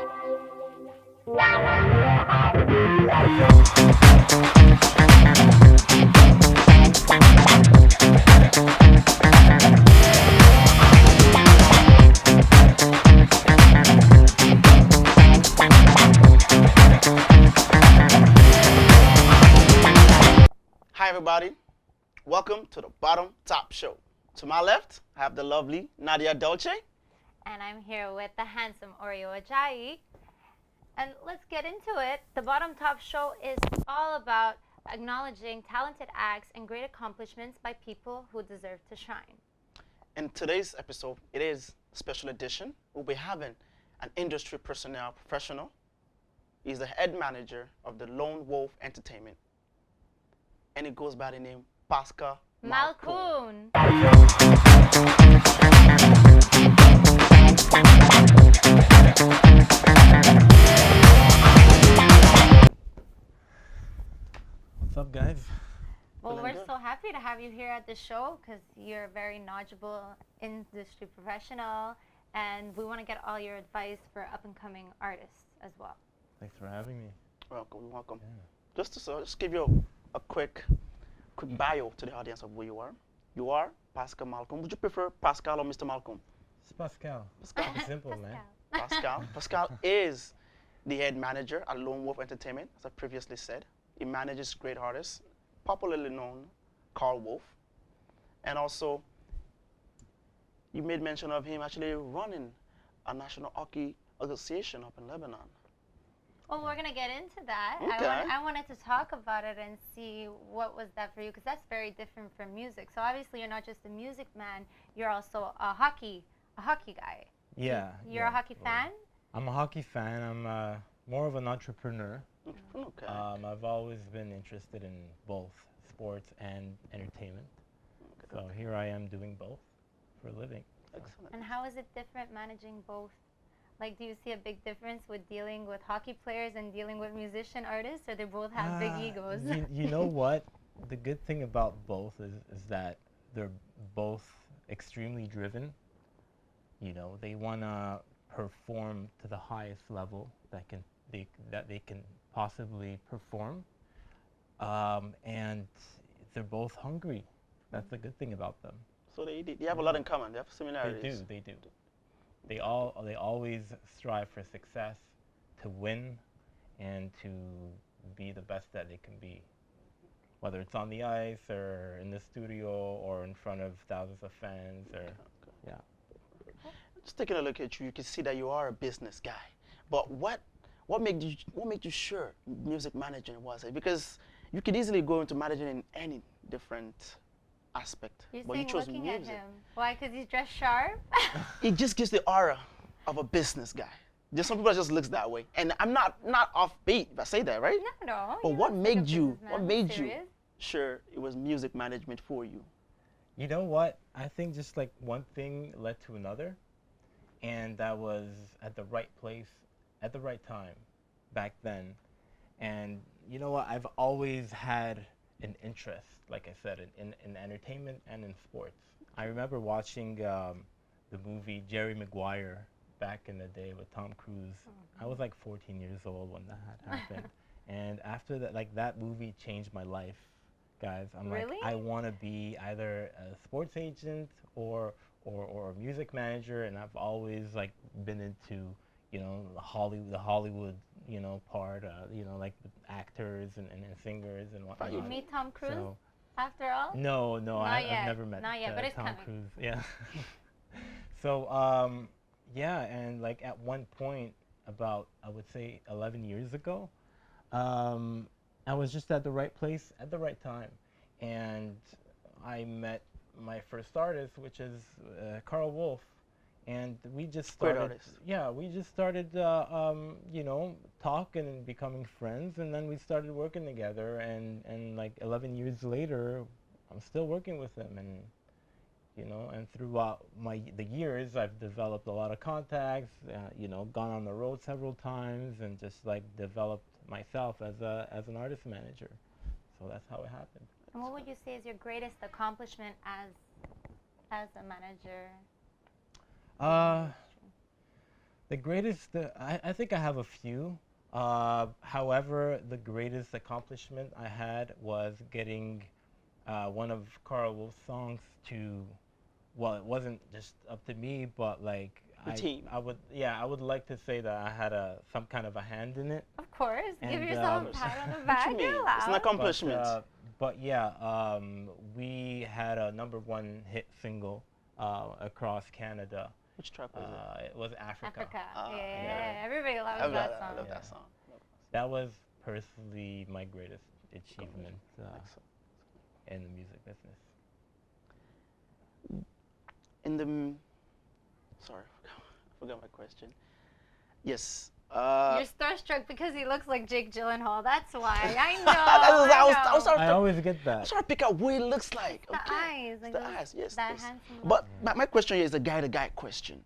Hi everybody, welcome to the Bottomtop show. To my left, I have the lovely Nadia Dolce. And I'm here with the handsome Oreo Ajayi. And let's get into it. The Bottomtop show is all about acknowledging talented acts and great accomplishments by people who deserve to shine. In today's episode, it is a special edition. We'll be having an industry personnel professional. He's the head manager of the Lone Wolf Entertainment. And he goes by the name Pascal Malkoun. What's up, guys? Well, we're so happy to have you here at the show because you're a very knowledgeable industry professional, and we want to get all your advice for up-and-coming artists as well. Thanks for having me. Welcome. Yeah. Just give you a quick bio to the audience of who you are. You are Pascal Malkoun. Would you prefer Pascal or Mr. Malkoun? It's Pascal. Pascal. Simple, man. Pascal is the head manager at Lone Wolf Entertainment, as I previously said. He manages great artists, popularly known Karl Wolf. And also, you made mention of him actually running a National Hockey Association up in Lebanon. Well, we're going to get into that. Okay. I wanted to talk about it and see what was that for you, because that's very different from music. So obviously you're not just a music man, you're also a hockey guy. Yeah. You're a hockey fan? I'm a hockey fan. I'm more of an entrepreneur. Okay. I've always been interested in both sports and entertainment. Okay. So here I am doing both for a living. Excellent. And how is it different managing both? Like, do you see a big difference with dealing with hockey players and dealing with musician artists, or they both have big egos? You know what? The good thing about both is that they're both extremely driven. You know, they want to perform to the highest level that they can possibly perform, and they're both hungry. That's the good thing about them. So they have a lot in common. They have similarities. They do. They always strive for success, to win, and to be the best that they can be. Whether it's on the ice or in the studio or in front of thousands of fans, yeah. Just taking a look at you, you can see that you are a business guy. But what made you sure music managing was it? Because you could easily go into managing in any different aspect. But you chose looking music. At him. Why? Because he's dressed sharp? It just gives the aura of a business guy. Just some people just looks that way. And I'm not offbeat if I say that, right? No. But what made you sure it was music management for you? You know what? I think just like one thing led to another, and that was at the right place at the right time back then. And you know what? I've always had an interest, like I said, in entertainment and in sports. I remember watching the movie Jerry Maguire back in the day with Tom Cruise. I was like 14 years old when that had happened. And after that, like, that movie changed my life, guys. I'm really? like, I want to be either a sports agent or a music manager, and I've always like been into, you know, the Hollywood, you know, part, you know, like the actors and singers and whatnot. Did you meet Tom Cruise after all? No, I've never met Not yet, but it's Tom coming. Cruise. Yeah. So, yeah, and like at one point, about, I would say 11 years ago, I was just at the right place at the right time, and I met my first artist, which is Karl Wolf. And we just started, you know, talking and becoming friends, and then we started working together, and like 11 years later, I'm still working with him, and you know, and throughout the years, I've developed a lot of contacts, you know, gone on the road several times, and just like developed myself as an artist manager. So that's how it happened. And what would you say is your greatest accomplishment as a manager? The greatest, I think I have a few. However, the greatest accomplishment I had was getting one of Karl Wolf's songs to, well, it wasn't just up to me, but like The team. I would like to say that I had some kind of a hand in it. Of course, give And, yourself a pat on the What back. you You're mean? It's an allowed. accomplishment. But yeah, we had a #1 hit single across Canada. Which track was it? It was Africa. Africa. Yeah, yeah. everybody loves I love that that. I song. love Yeah. that song. That was personally my greatest achievement Excellent. in the music business. In the sorry, I forgot my question. Yes. You're starstruck because he looks like Jake Gyllenhaal. That's why. I know. I was I trying always get I that. was trying to pick out what it looks like. The Okay. eyes. Like The those- eyes, yes. That yes. handsome But look. my question here is a guy-to-guy question.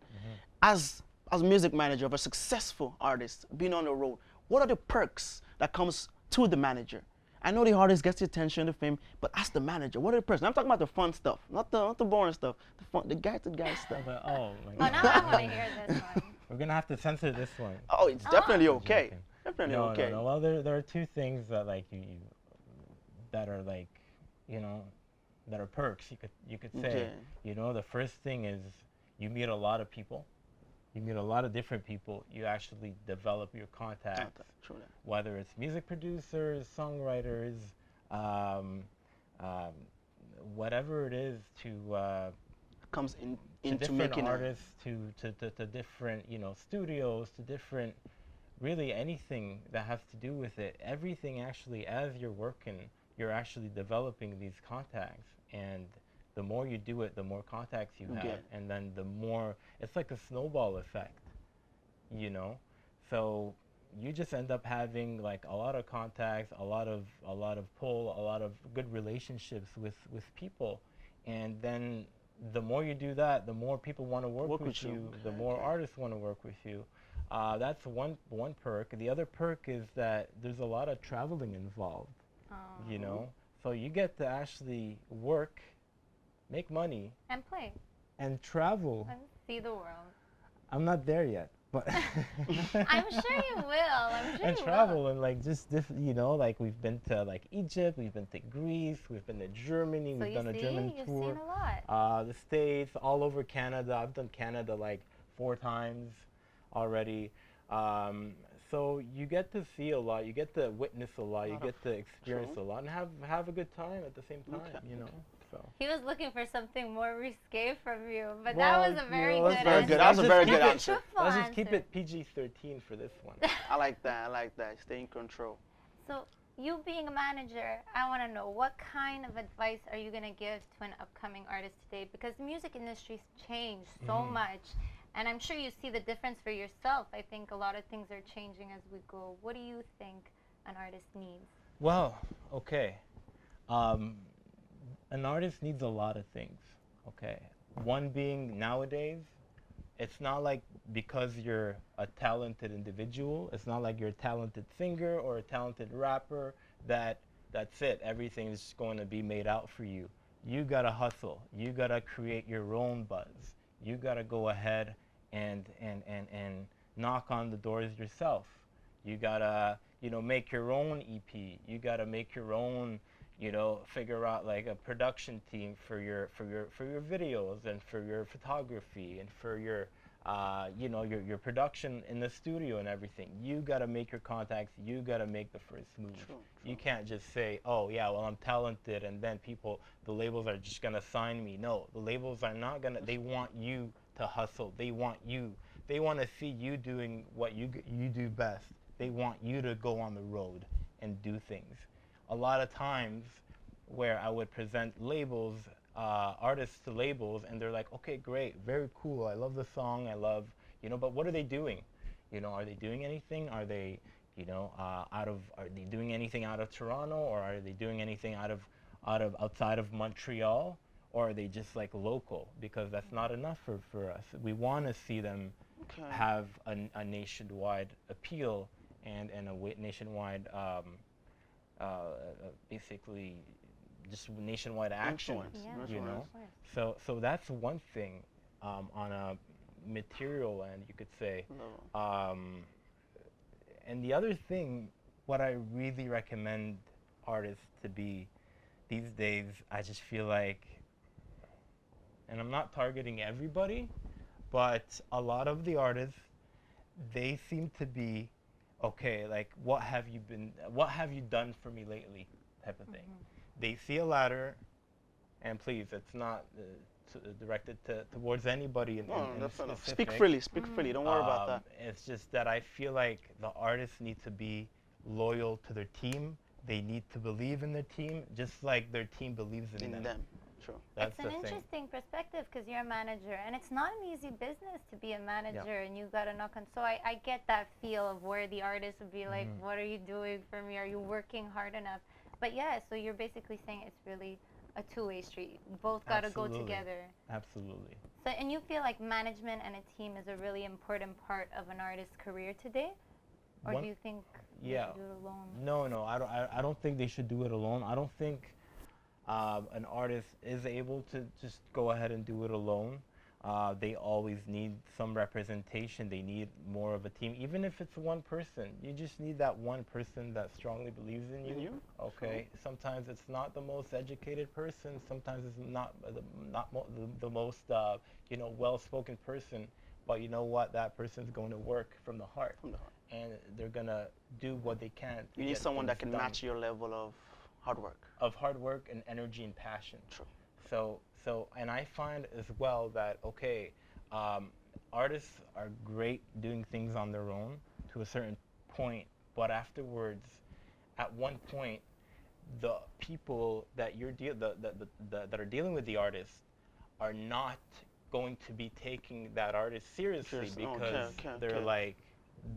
As music manager of a successful artist, being on the road, what are the perks that comes to the manager? I know the artist gets the attention, the fame, but as the manager, what are the perks? I'm talking about the fun stuff, not the boring stuff. The fun, the guy-to-guy stuff. But, oh my Oh, God. now I want to hear this one. We're gonna have to censor this one. Oh, it's definitely I'm okay. joking. Definitely No, okay. no, no. Well, there are two things that like you that are like, you know, that are perks. You could say. Okay. You know, the first thing is you meet a lot of people. You meet a lot of different people. You actually develop your contacts, True that. whether it's music producers, songwriters, um, um, whatever it is to Comes to into different making artists, to different studios, to different really anything that has to do with it. Everything actually, as you're working, you're actually developing these contacts, and the more you do it, the more contacts you have, Get. and then the more it's like a snowball effect, you know. So you just end up having like a lot of contacts, a lot of pull, a lot of good relationships with people, and then the more you do that, the more people want to work with you, the Okay, more okay. artists want to work with you. That's one perk. The other perk is that there's a lot of traveling involved, Oh. you know. So you get to actually work, make money, And play. and travel. And see the world. I'm not there yet, but I'm sure you will. I'm sure and you travel will. and like just you know, like we've been to like Egypt, we've been to Greece, we've been to Germany, So we've you done a see, German you've tour. seen a lot. The States, all over Canada. I've done Canada like 4 times already. So you get to see a lot, you get to witness a lot, you Lot get of- to experience true. a lot, and have a good time at the same time, Okay, you know. So. He was looking for something more risque from you, but Well, that was a very you know, good That's very answer. good. That was a Let's very just good keep it- answer. Truthful Let's just keep answer. it PG-13 for this one. I like that. I like that. Stay in control. So, you being a manager, I want to know what kind of advice are you going to give to an upcoming artist today? Because the music industry's changed so much, and I'm sure you see the difference for yourself. I think a lot of things are changing as we go. What do you think an artist needs? Well, okay. An artist needs a lot of things, okay? One being nowadays, it's not like because you're a talented individual, it's not like you're a talented singer or a talented rapper that's it. Everything's going to be made out for you. You gotta hustle. You gotta create your own buzz. You gotta go ahead and knock on the doors yourself. You gotta, make your own EP. You gotta make your own, figure out like a production team for your videos and for your photography and for your your production in the studio and everything. You gotta make your contacts. You gotta make the first move. True, You can't just say, oh yeah, well I'm talented, and then the labels are just gonna sign me. No, the labels are not gonna. They want you to hustle. They want you. They want to see you doing what you do best. They want you to go on the road and do things. A lot of times, where I would present labels, artists to labels, and they're like, okay, great, very cool. I love the song. I love, but what are they doing? Are they doing anything? Are they, are they doing anything out of Toronto, or are they doing anything outside of Montreal, or are they just like local? Because that's not enough for us. We want to see them have a nationwide appeal and a nationwide, basically, just nationwide action. Influence. Yeah, You know, of course. so that's one thing on a material end, you could say. No. And the other thing, what I really recommend artists to be these days, I just feel like, and I'm not targeting everybody, but a lot of the artists, they seem to be, okay, like, what have you done for me lately, type of thing. They see a ladder, and please, it's not directed towards anybody in specific. Speak freely, speak freely. Don't worry about that. It's just that I feel like the artists need to be loyal to their team. They need to believe in their team, just like their team believes in them. True. That's It's an interesting perspective because you're a manager, and it's not an easy business to be a manager, and you got to knock on. So I get that feel of where the artist would be like, what are you doing for me? Are you working hard enough? But yeah, so you're basically saying it's really a two-way street. Both got to go together. Absolutely. So, and you feel like management and a team is a really important part of an artist's career today? Or do you think they should do it alone? No, I don't think they should do it alone. I don't think an artist is able to just go ahead and do it alone. They always need some representation. They need more of a team. Even if it's one person, you just need that one person that strongly believes in you. Okay. Sure. Sometimes it's not the most educated person. Sometimes it's not the most well-spoken person. But you know what? That person's going to work from the heart. And they're gonna do what they can. You need someone that can match your level of hard work. Of hard work and energy and passion. True. So, and I find as well that, artists are great doing things on their own to a certain point, but afterwards, at one point, the people that that are dealing with the artist are not going to be taking that artist seriously because they're like,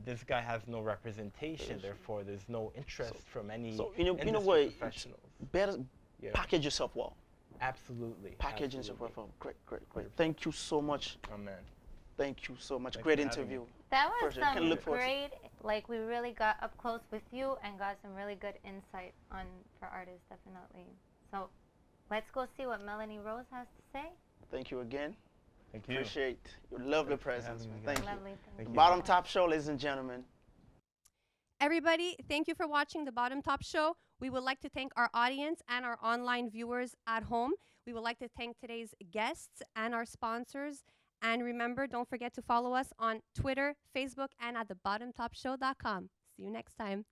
this guy has no representation, therefore there's no interest from any industry professionals. Better package yourself well. Absolutely. Packaging yourself well. Great. Thank you so much. Amen. Thank you so much. Great interview. That was some great, like, we really got up close with you and got some really good insight for artists, definitely. So let's go see what Melanie Rose has to say. Thank you again. Thank you. Appreciate your lovely presence. Thank you. Lovely, thank you. Bottomtop Show, ladies and gentlemen. Everybody, thank you for watching the Bottomtop Show. We would like to thank our audience and our online viewers at home. We would like to thank today's guests and our sponsors. And remember, don't forget to follow us on Twitter, Facebook, and at thebottomtopshow.com. See you next time.